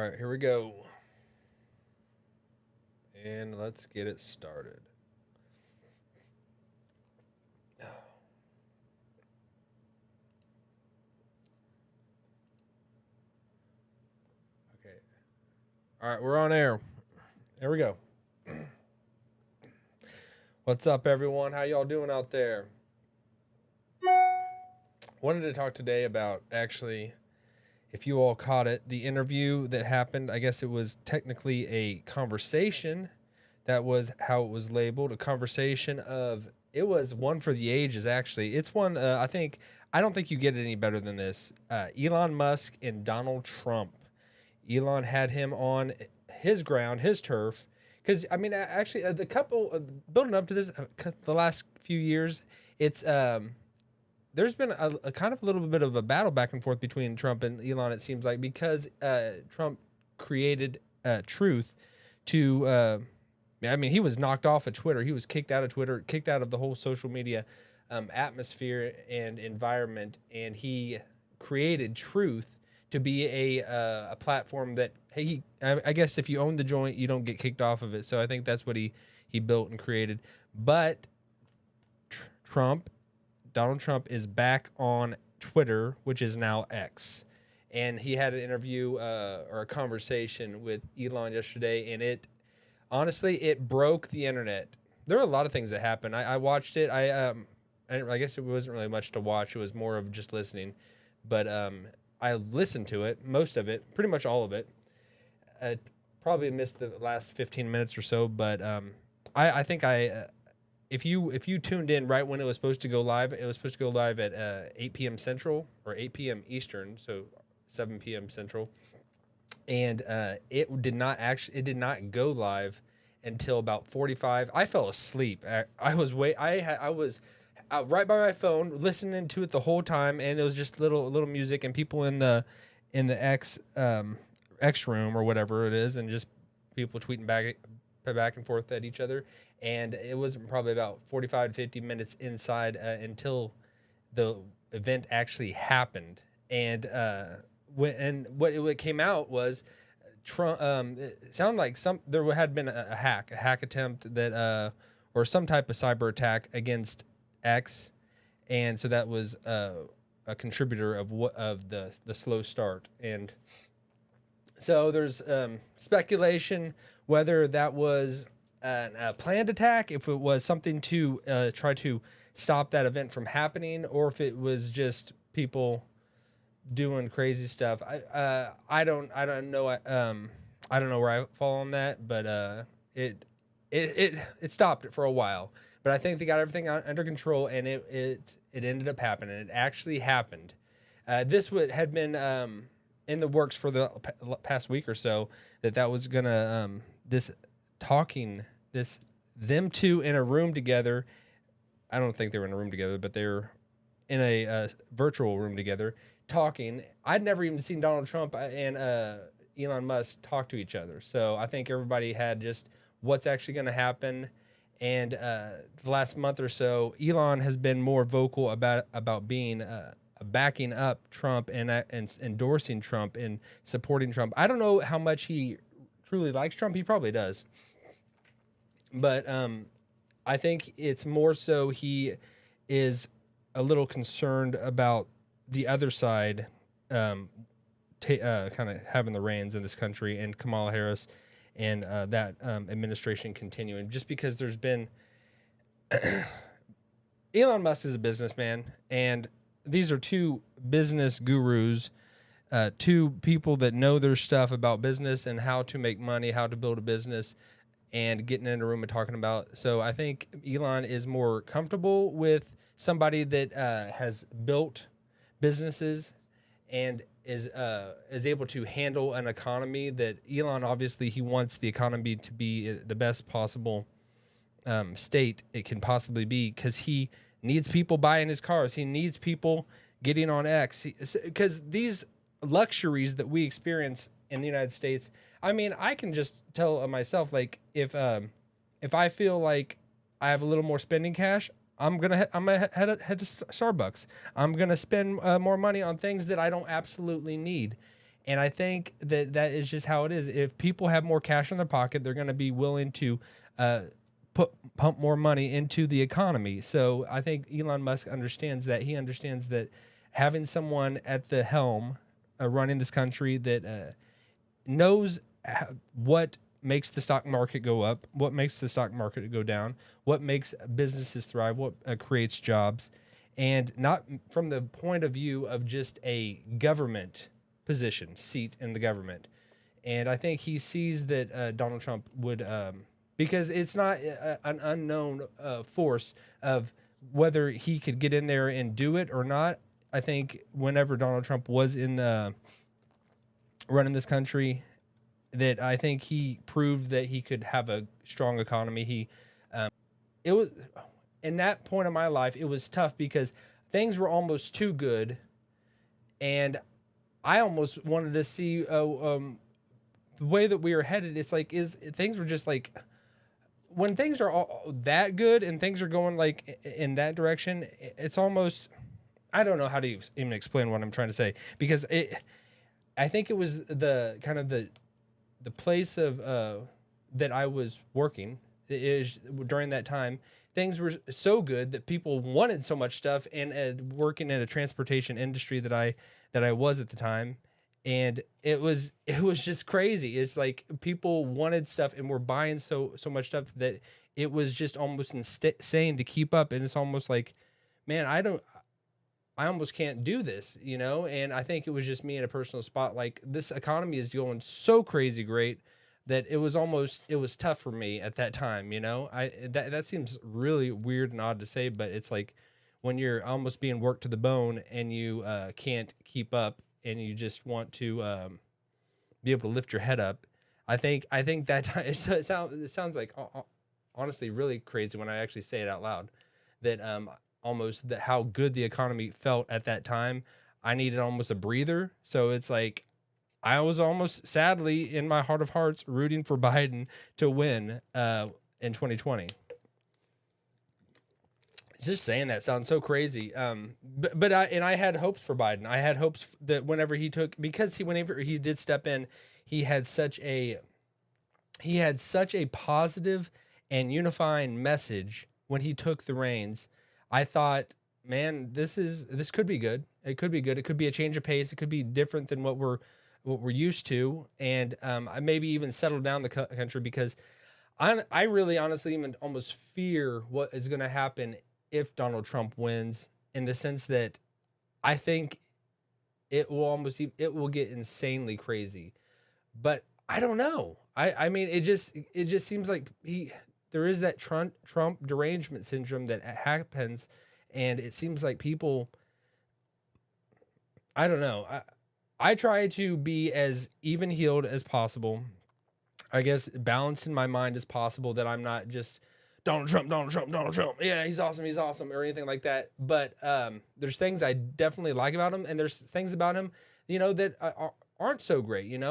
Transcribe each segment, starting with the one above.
right, here we go. And let's get it started. Okay. All right, we're on air. There we go. What's up, everyone? How y'all doing out there? Wanted to talk today about actually, if you all caught it, the interview that happened. I guess it was technically a conversation. That was how it was labeled. A conversation of, it was one for the ages, actually. It's one, I don't think you get it any better than this. Elon Musk and Donald Trump. Elon had him on his ground, his turf. Because, I mean, actually, the couple, building up to this, the last few years, it's, there's been a kind of a little bit of a battle back and forth between Trump and Elon, it seems like, because Trump created truth to, I mean, he was knocked off of Twitter. He was kicked out of Twitter, kicked out of the whole social media atmosphere and environment, and he created truth to be a platform that, hey, I guess if you own the joint, you don't get kicked off of it. So I think that's what he built and created. But Donald Trump is back on Twitter, which is now X. And he had an interview or a conversation with Elon yesterday, and honestly, it broke the internet. There are a lot of things that happened. I watched it. I guess it wasn't really much to watch. It was more of just listening. But I listened to it, most of it, pretty much all of it. Probably missed the last 15 minutes or so. But I think if you tuned in right when it was supposed to go live, it was supposed to go live at 8 p.m. Central or 8 p.m. Eastern, so 7 p.m. Central. And it did not go live until about 45. I fell asleep. I was right by my phone listening to it the whole time, and it was just little music and people in the X room or whatever it is, and just people tweeting back and forth at each other. And it was probably about 45 to 50 minutes inside until the event actually happened. And what came out was Trump. It sounded like there had been a hack attempt that or some type of cyber attack against X, and so that was a contributor of the slow start. And so there's speculation whether that was a planned attack, if it was something to try to stop that event from happening, or if it was just people doing crazy stuff. I don't know. I don't know where I fall on that, but it stopped it for a while. But I think they got everything under control, and it ended up happening. It actually happened. This had been in the works for the past week or so, that was gonna them two in a room together. I don't think they were in a room together, but they were in a virtual room together talking. I'd never even seen Donald Trump and Elon Musk talk to each other. So I think everybody had just what's actually going to happen. And the last month or so, Elon has been more vocal about being backing up Trump and endorsing Trump and supporting Trump. I don't know how much he truly likes Trump. He probably does. But I think it's more so he is a little concerned about the other side kind of having the reins in this country, and Kamala Harris and that administration continuing, just because there's been Elon Musk is a businessman, and these are two business gurus, two people that know their stuff about business and how to make money, how to build a business, and getting in a room and talking about. So I think Elon is more comfortable with somebody that has built businesses and is able to handle an economy. That Elon, obviously, he wants the economy to be the best possible state it can possibly be, because he needs people buying his cars. He needs people getting on X, because these luxuries that we experience in the United States, I mean, I can just tell myself, like, if I feel like I have a little more spending cash, I'm gonna head to Starbucks. I'm gonna spend more money on things that I don't absolutely need. And I think that that is just how it is. If people have more cash in their pocket, they're going to be willing to uh, pump more money into the economy. So I think Elon Musk understands that. He understands that having someone at the helm running this country that knows what makes the stock market go up, what makes the stock market go down, what makes businesses thrive, what creates jobs, and not from the point of view of just a government position, seat in the government. And I think he sees that Donald Trump would, because it's not an unknown force of whether he could get in there and do it or not. I think whenever Donald Trump was in the running this country, that I think he proved that he could have a strong economy. It was in that point of my life, it was tough because things were almost too good, and I almost wanted to see the way that we were headed. It's like is things were just like when things are all that good and things are going like in that direction. It's almost I don't know how to even explain what I'm trying to say because I think it was the kind of the place of that I was working is during that time. Things were so good that people wanted so much stuff, and working in a transportation industry that I was at the time, and it was just crazy. It's like people wanted stuff and were buying so much stuff that it was just almost insane to keep up. And it's almost like, man, I almost can't do this, you know? And I think it was just me in a personal spot. Like this economy is going so crazy great that it was tough for me at that time, you know? That seems really weird and odd to say, but it's like when you're almost being worked to the bone and you can't keep up and you just want to be able to lift your head up. I think that time, it sounds like honestly really crazy when I actually say it out loud that almost that how good the economy felt at that time. I needed almost a breather. So it's like I was almost sadly in my heart of hearts rooting for Biden to win in 2020. Just saying that sounds so crazy. But I had hopes for Biden. I had hopes that whenever whenever he did step in, he had such a positive and unifying message when he took the reins. I thought, man, this could be good. It could be good. It could be a change of pace. It could be different than what we're used to, and I maybe even settle down the country because I really honestly even almost fear what is going to happen if Donald Trump wins, in the sense that I think it will get insanely crazy, but I don't know. I mean it just seems like there is that Trump derangement syndrome that happens, and it seems like people, I don't know. I try to be as even-heeled as possible. I guess balanced in my mind as possible, that I'm not just Donald Trump. Yeah, he's awesome, or anything like that. But there's things I definitely like about him, and there's things about him, that aren't so great.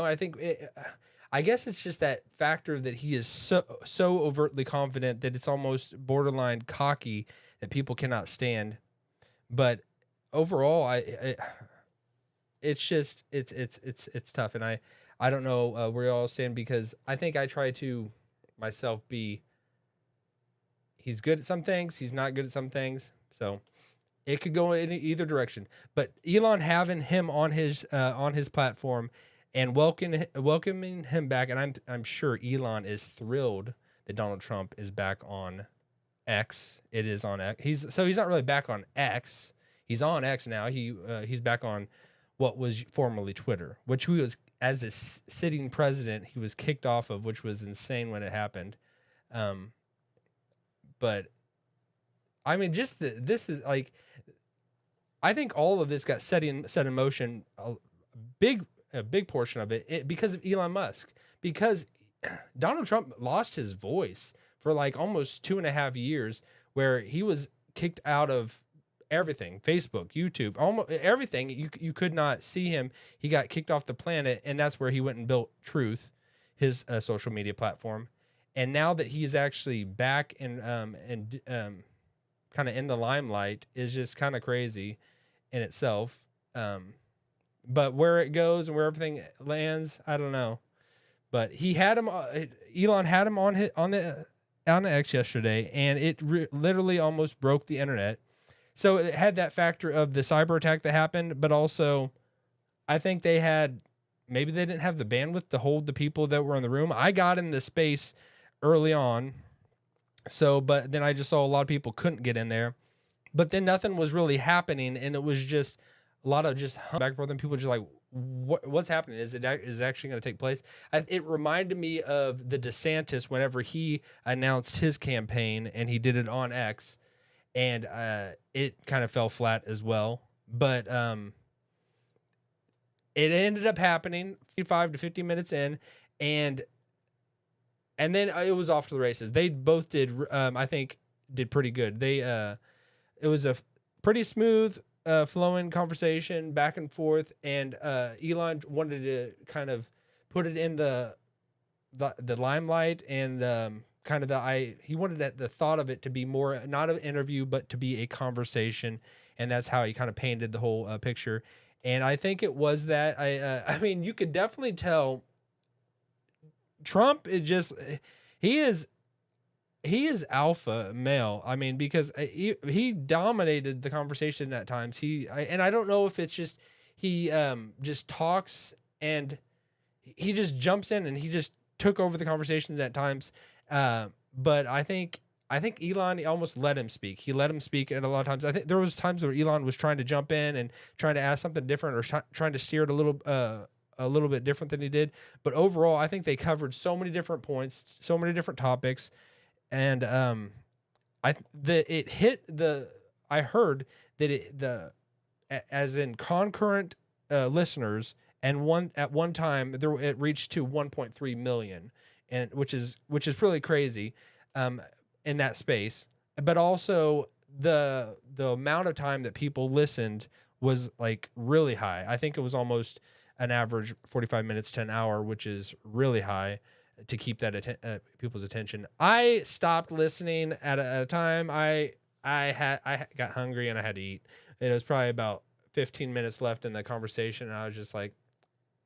I guess it's just that factor that he is so overtly confident that it's almost borderline cocky that people cannot stand. But overall, it's just it's tough, and I don't know where y'all stand, because I think I try to myself be. He's good at some things, he's not good at some things, so it could go in either direction. But Elon having him on his platform and welcoming him back, and I'm sure Elon is thrilled that Donald Trump is back on X. It is on X. He's not really back on X. He's on X now. He's back on what was formerly Twitter, which he was, as a sitting president, he was kicked off of, which was insane when it happened. But I mean, just this is like, I think all of this got set in motion, a big portion of it because of Elon Musk, because Donald Trump lost his voice for like almost 2.5 years, where he was kicked out of everything, Facebook, YouTube, almost everything. You could not see him. He got kicked off the planet, and that's where he went and built Truth, his social media platform. And now that he's actually back and kind of in the limelight, is just kind of crazy in itself. but where it goes and where everything lands, I don't know. But he had him. Elon had him on the X yesterday, and it literally almost broke the internet. So it had that factor of the cyber attack that happened, but also I think maybe they didn't have the bandwidth to hold the people that were in the room. I got in the space early on, but then I just saw a lot of people couldn't get in there. But then nothing was really happening, and it was just a lot of just back and forth, and people just like, what's happening? Is it actually going to take place? It reminded me of the DeSantis whenever he announced his campaign, and he did it on X, and it kind of fell flat as well. But it ended up happening 45 to 50 minutes in, and then it was off to the races. They both did, I think, did pretty good. It was a pretty smooth, flowing conversation back and forth, and Elon wanted to kind of put it in the limelight, and kind of he wanted the thought of it to be more not an interview but to be a conversation, and that's how he kind of painted the whole picture. And I think it was that. I mean, you could definitely tell Trump he is alpha male. I mean, because he dominated the conversation at times. And I don't know if it's just he just talks and he just jumps in and he just took over the conversations at times. But I think Elon almost let him speak. He let him speak at a lot of times. I think there was times where Elon was trying to jump in and trying to ask something different or trying to steer it a little bit different than he did. But overall, I think they covered so many different points, so many different topics. And I heard that as in concurrent listeners, and at one time it reached to 1.3 million, and which is really crazy in that space. But also the amount of time that people listened was like really high. I think it was almost an average 45 minutes to an hour, which is really high to keep that people's attention. I stopped listening at a time. I got hungry and I had to eat. It was probably about 15 minutes left in the conversation, and I was just like,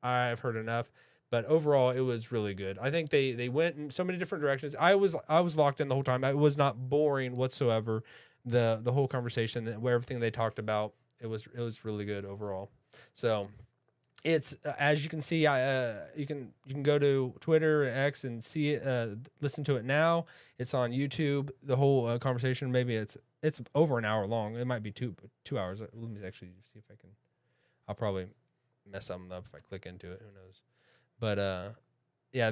I've heard enough. But overall, it was really good. I think they went in so many different directions. I was locked in the whole time. It was not boring whatsoever. The whole conversation, where everything they talked about, it was really good overall. So it's as you can see, you can go to Twitter and X and see it, listen to it now. It's on YouTube. The whole conversation, maybe it's over an hour long. It might be 2 hours. Let me actually see if I can. I'll probably mess something up if I click into it. Who knows? But yeah,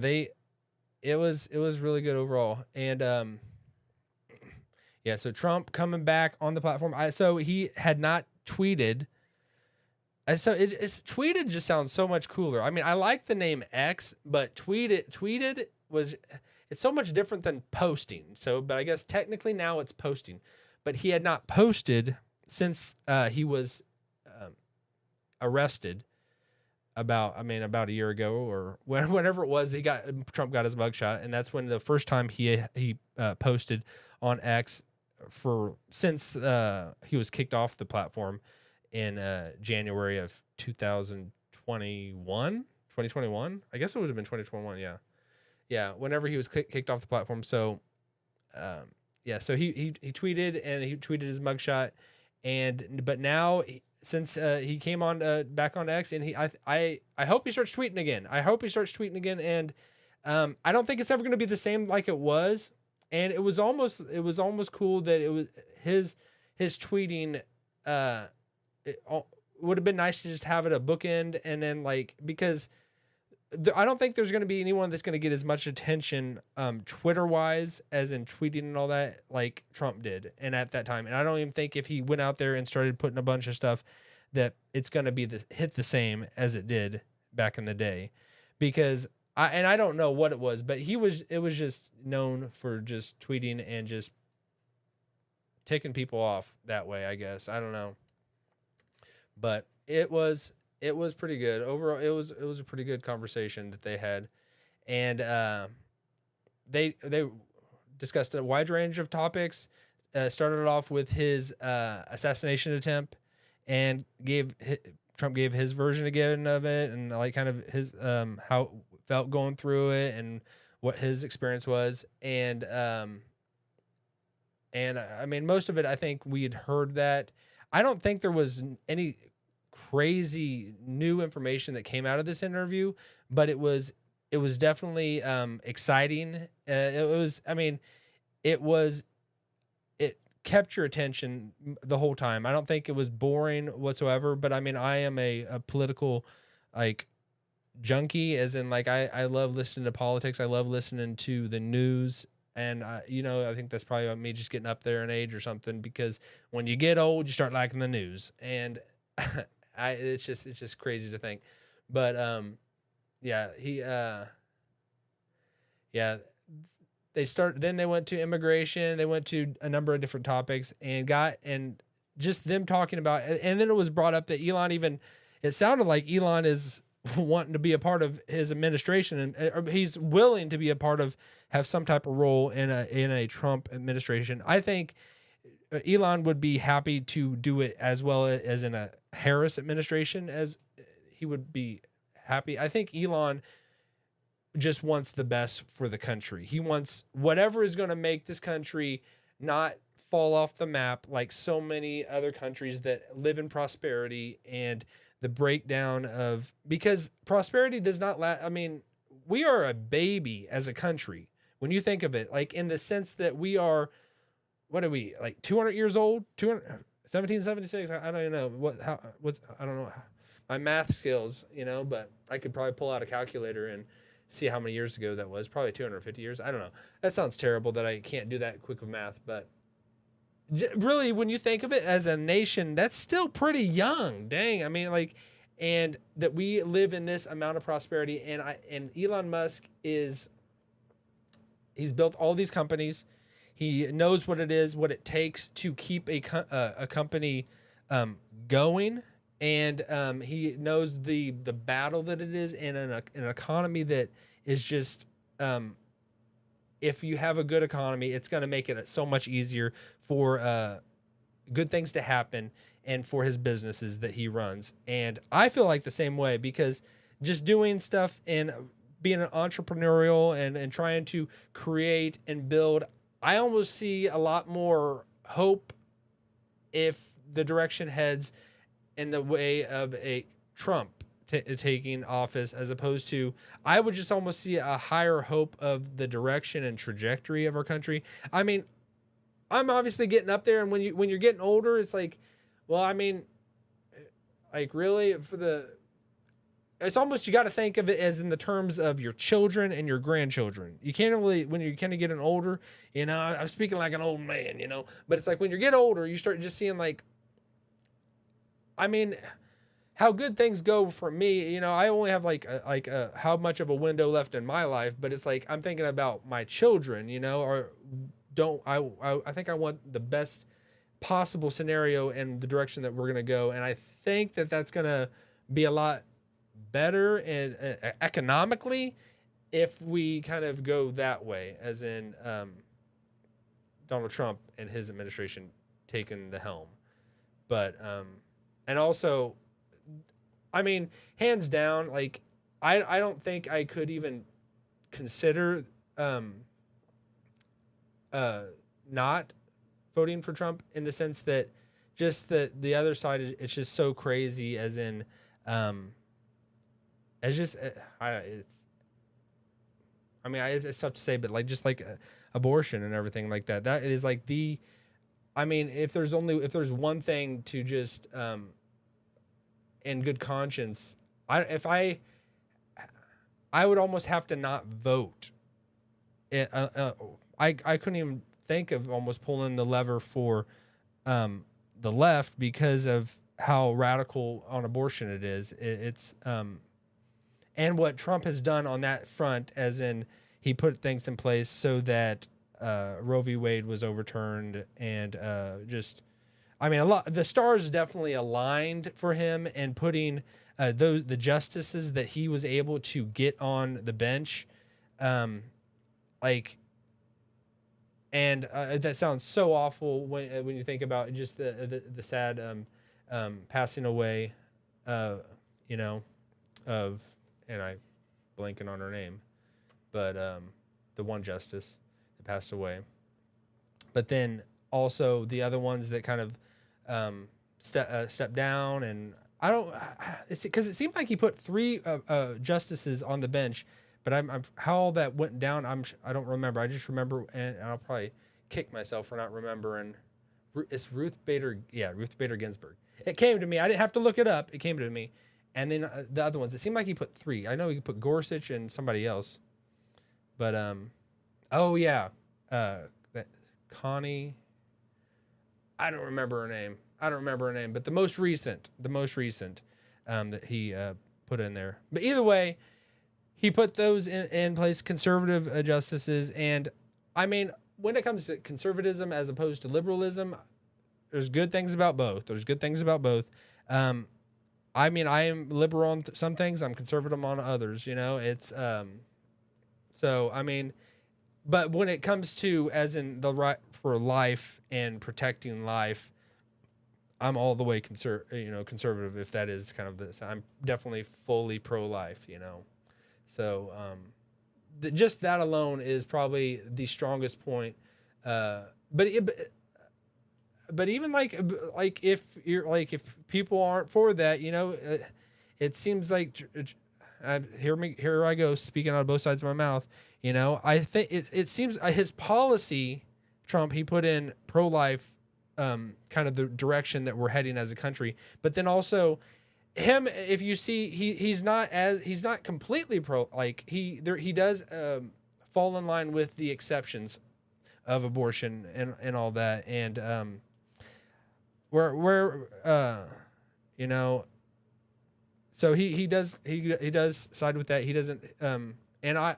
it was really good overall. And yeah, so Trump coming back on the platform. So he had not tweeted. So it's tweeted just sounds so much cooler. I mean, I like the name X, but tweeted it's so much different than posting. So, but I guess technically now it's posting. But he had not posted since he was arrested about a year ago, or whenever it was. Trump got his mugshot, and that's when the first time he posted on X since he was kicked off the platform in January of 2021. I guess it would have been 2021. Yeah. Whenever he was kicked off the platform. So, yeah. So he tweeted, and he tweeted his mugshot, but now since he came on back on X, and I hope he starts tweeting again. And I don't think it's ever going to be the same like it was. And it was almost cool that it was his tweeting. It would have been nice to just have it a bookend, and then because I don't think there's going to be anyone that's going to get as much attention Twitter wise as in tweeting and all that like Trump did, and at that time. And I don't even think if he went out there and started putting a bunch of stuff that it's going to be hit the same as it did back in the day, because I don't know what it was, but it was just known for just tweeting and just ticking people off that way, I guess. I don't know. But it was pretty good overall. It was a pretty good conversation that they had, and they discussed a wide range of topics. Started off with his assassination attempt, and Trump gave his version again of it, and like kind of his how it felt going through it and what his experience was, and I mean most of it I think we had heard that. I don't think there was any crazy new information that came out of this interview, but it was definitely exciting. It was, I mean, it was it kept your attention the whole time. I don't think it was boring whatsoever, but I mean, I am a political like junkie, as in like I love listening to politics. I love listening to the news. And I think that's probably me just getting up there in age or something, because when you get old, you start liking the news. And it's just crazy to think. But yeah, yeah, then they went to immigration, they went to a number of different topics, and just them talking about, and then it was brought up that Elon even, it sounded like Elon is wanting to be a part of his administration, and he's willing to be a part of, have some type of role in a Trump administration. I think Elon would be happy to do it as well as in a Harris administration, as he would be happy. I think Elon just wants the best for the country. He wants whatever is going to make this country not fall off the map like so many other countries that live in prosperity, and the breakdown of, because prosperity does not last. I mean, we are a baby as a country when you think of it, like in the sense that we are, what are we, like 200 years old? 1776? I don't even know I don't know my math skills, but I could probably pull out a calculator and see how many years ago that was. Probably 250 years. I don't know. That sounds terrible that I can't do that quick with math, but really, when you think of it as a nation, that's still pretty young. Dang. I mean, like, and that we live in this amount of prosperity, and Elon Musk he's built all these companies. He knows what it takes to keep a company going, and he knows the battle that it is in an economy that is just, if you have a good economy, it's going to make it so much easier for good things to happen, and for his businesses that he runs. And I feel like the same way, because just doing stuff and being an entrepreneurial and trying to create and build, I almost see a lot more hope if the direction heads in the way of a Trump taking office, as opposed to, I would just almost see a higher hope of the direction and trajectory of our country. I mean, I'm obviously getting up there, and when you're getting older, it's like, well, I mean, like really it's almost, you got to think of it as in the terms of your children and your grandchildren. You can't really, when you're kind of getting older, I'm speaking like an old man, but it's like when you get older, you start just seeing like, I mean, how good things go for me. I only have like how much of a window left in my life, but it's like, I'm thinking about my children, or I think I want the best possible scenario and the direction that we're going to go. And I think that that's going to be a lot better and economically if we kind of go that way, as in Donald Trump and his administration taking the helm. But and also, I mean, hands down, like I don't think I could even consider not voting for Trump, in the sense that just the other side, it's just so crazy, as in it's just it's tough to say, but like just like abortion and everything like that, that is like I mean, if there's one thing to just in good conscience, I would almost have to not vote. I couldn't even think of almost pulling the lever for the left, because of how radical on abortion it is. It's and what Trump has done on that front, as in he put things in place so that Roe v. Wade was overturned, and I mean, the stars definitely aligned for him, and putting the justices that he was able to get on the bench, and that sounds so awful when you think about just the sad passing away you know, of, and I blanking on her name, but the one justice that passed away. But then also the other ones that kind of stepped down, and I don't, it's because it seemed like he put three justices on the bench, but I'm how all that went down. I don't remember. I just remember, and I'll probably kick myself for not remembering. It's Ruth Bader, yeah, Ruth Bader Ginsburg. It came to me. I didn't have to look it up. It came to me, and then the other ones. It seemed like he put three. I know he put Gorsuch and somebody else, but oh yeah, that Connie. I don't remember her name, but the most recent that he put in there. But either way, he put those in place, conservative justices. And I mean, when it comes to conservatism as opposed to liberalism, there's good things about both. I mean, I am liberal on some things. I'm conservative on others, it's, so, I mean, but when it comes to, as in the right for life and protecting life, I'm all the way conservative, if that is kind of this. I'm definitely fully pro-life, So, just that alone is probably the strongest point. But even like if if people aren't for that, it seems like here I go speaking out of both sides of my mouth. I think it seems his policy, Trump, he put in pro-life, kind of the direction that we're heading as a country, but then also him, if you see, he's not completely pro, like he does fall in line with the exceptions of abortion and all that, and so he does side with that. He doesn't and I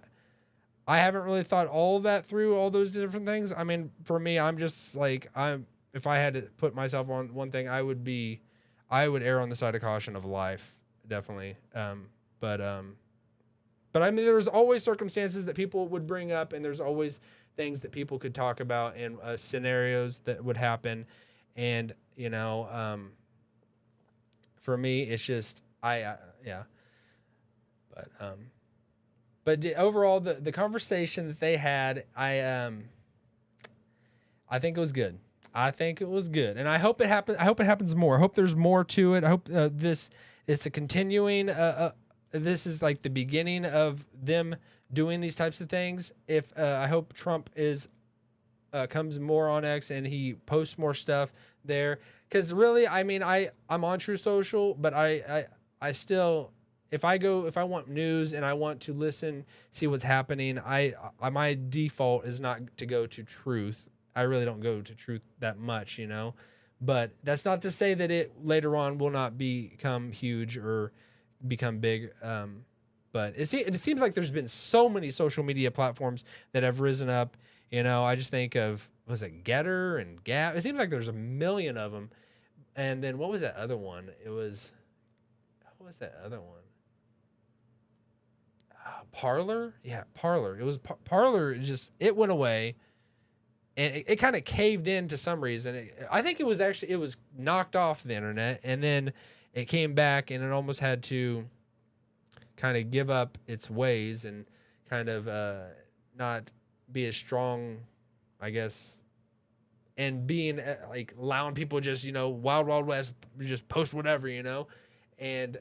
haven't really thought all of that through, all those different things. I mean, for me, I'm just like, if I had to put myself on one thing, I would err on the side of caution of life, definitely. But I mean, there's always circumstances that people would bring up, and there's always things that people could talk about, and scenarios that would happen. And, for me, it's just, yeah. But overall, the conversation that they had, I think it was good. And I hope it happens. I hope it happens more. I hope there's more to it. I hope this is a continuing. This is like the beginning of them doing these types of things. If I hope Trump comes more on X and he posts more stuff there, because really, I mean, I'm on True Social, but I still. If I want news and I want to listen, see what's happening, my default is not to go to Truth. I really don't go to Truth that much, but that's not to say that it later on will not become huge or become big. But it seems like there's been so many social media platforms that have risen up. I just think of, was it Getter and Gap? It seems like there's a million of them. And then what was that other one? What was that other one? Parler? Yeah, Parler. It was Parler. It went away, and it kind of caved in to some reason. I think it was knocked off the internet, and then it came back, and it almost had to kind of give up its ways and kind of not be as strong, I guess, and being like allowing people just wild wild west, just post whatever, and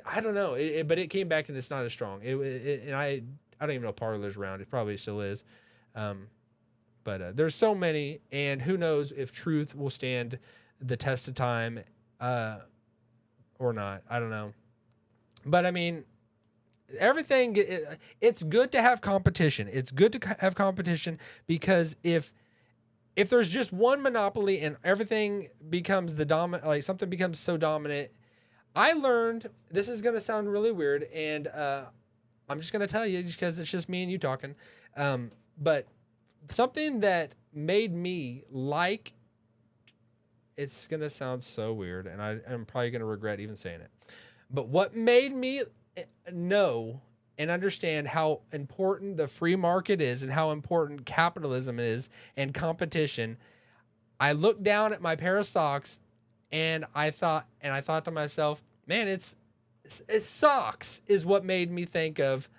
I don't know, but it came back and it's not as strong. And I don't even know if Parler's around. It probably still is. But there's so many, and who knows if Truth will stand the test of time or not. I don't know. But I mean, everything, it's good to have competition. It's good to have competition, because if there's just one monopoly and everything becomes like something becomes so dominant. I learned, this is going to sound really weird, and I'm just going to tell you just because it's just me and you talking, but something that made me like, it's going to sound so weird, and I'm probably going to regret even saying it, but what made me know and understand how important the free market is and how important capitalism is and competition, I looked down at my pair of socks And I thought to myself, man, it's socks is what made me think of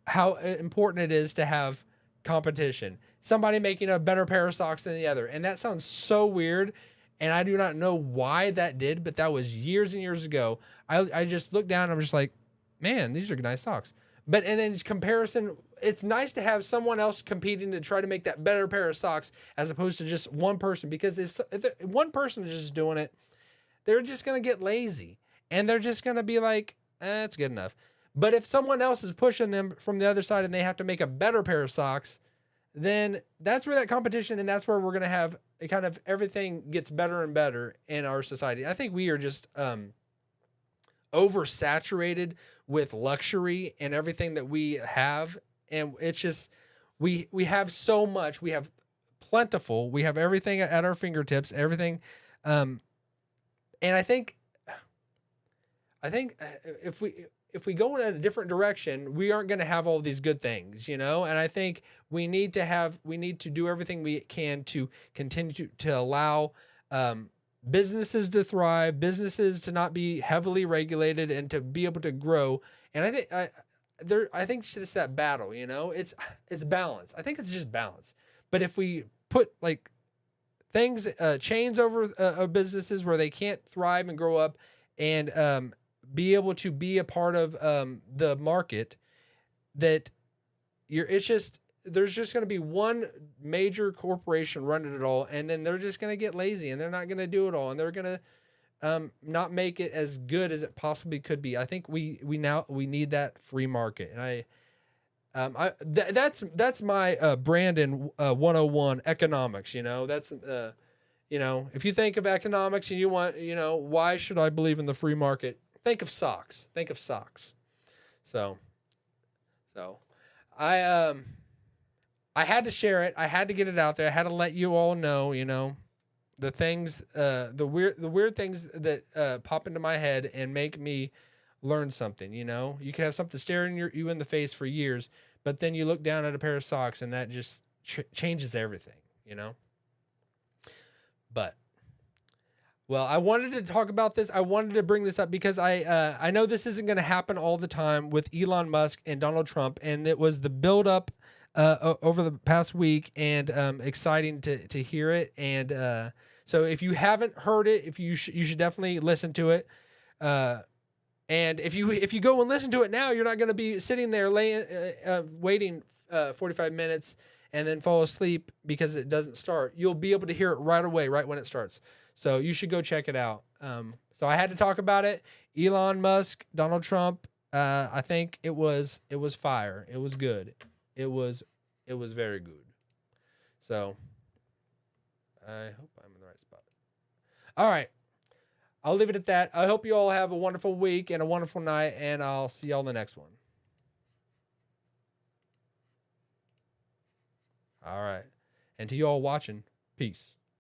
how important it is to have competition. Somebody making a better pair of socks than the other. And that sounds so weird. And I do not know why that did, but that was years and years ago. I just looked down and I'm just like, man, these are nice socks. But and in comparison, it's nice to have someone else competing to try to make that better pair of socks as opposed to just one person. Because if one person is just doing it, they're just going to get lazy and they're just going to be like, it's good enough. But if someone else is pushing them from the other side and they have to make a better pair of socks, then that's where that competition and that's where we're going to have kind of everything gets better and better in our society. I think we are just oversaturated with luxury and everything that we have. And it's just, we have so much, we have plentiful, we have everything at our fingertips, everything. And I think if we go in a different direction, we aren't going to have all these good things, you know? And I think we need to do everything we can to continue to allow businesses to thrive, businesses to not be heavily regulated and to be able to grow. And I think it's just that battle, you know, it's balance. I think it's just balance. But if we put like things, chains over businesses where they can't thrive and grow up and, be able to be a part of the market, that there's just going to be one major corporation running it all, and then they're just going to get lazy and they're not going to do it all, and they're going to not make it as good as it possibly could be. I think we need that free market, and that's my Brandon 101 economics. You know, that's you know, if you think of economics and you want, you know, why should I believe in the free market? Think of socks. Think of socks. So I had to share it. I had to get it out there. I had to let you all know, you know, the things, the weird things that pop into my head and make me learn something. You know, you can have something staring you in the face for years, but then you look down at a pair of socks and that just changes everything. You know, but. Well, I wanted to talk about this. I wanted to bring this up because I know this isn't going to happen all the time with Elon Musk and Donald Trump, and it was the buildup over the past week, and exciting to hear it. And so, if you haven't heard it, you should definitely listen to it. And if you go and listen to it now, you're not going to be sitting there waiting 45 minutes and then fall asleep because it doesn't start. You'll be able to hear it right away, right when it starts. So you should go check it out. So I had to talk about it. Elon Musk, Donald Trump. I think it was fire. It was good. It was very good. So I hope I'm in the right spot. All right. I'll leave it at that. I hope you all have a wonderful week and a wonderful night, and I'll see y'all in the next one. All right. And to you all watching, peace.